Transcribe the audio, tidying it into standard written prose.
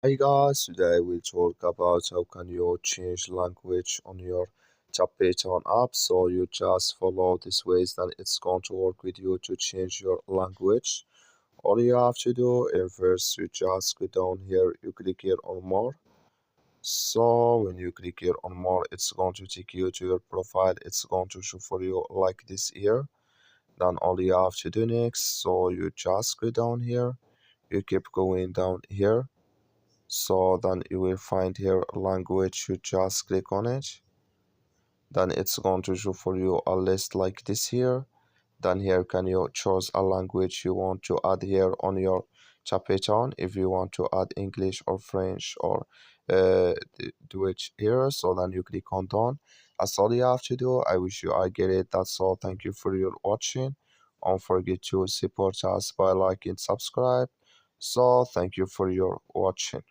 Hi guys, today we'll talk about how can you change language on your Tappytoon app. So you just follow these ways, then it's going to work with you to change your language. All you have to do is first you just go down here, you click here on more. So when you click here on more, it's going to take you to your profile. It's going to show for you like this here. Then all you have to do next, so you just go down here, you keep going down here, so then you will find here language, you just click on it, then it's going to show for you a list like this here. Then here can you choose a language you want to add here on your Tappytoon, if you want to add English or French or Dutch here, so then you click on done. That's all you have to do. I wish you I get it. That's all. Thank you for your watching. Don't forget to support us by liking, subscribe. So thank you for your watching.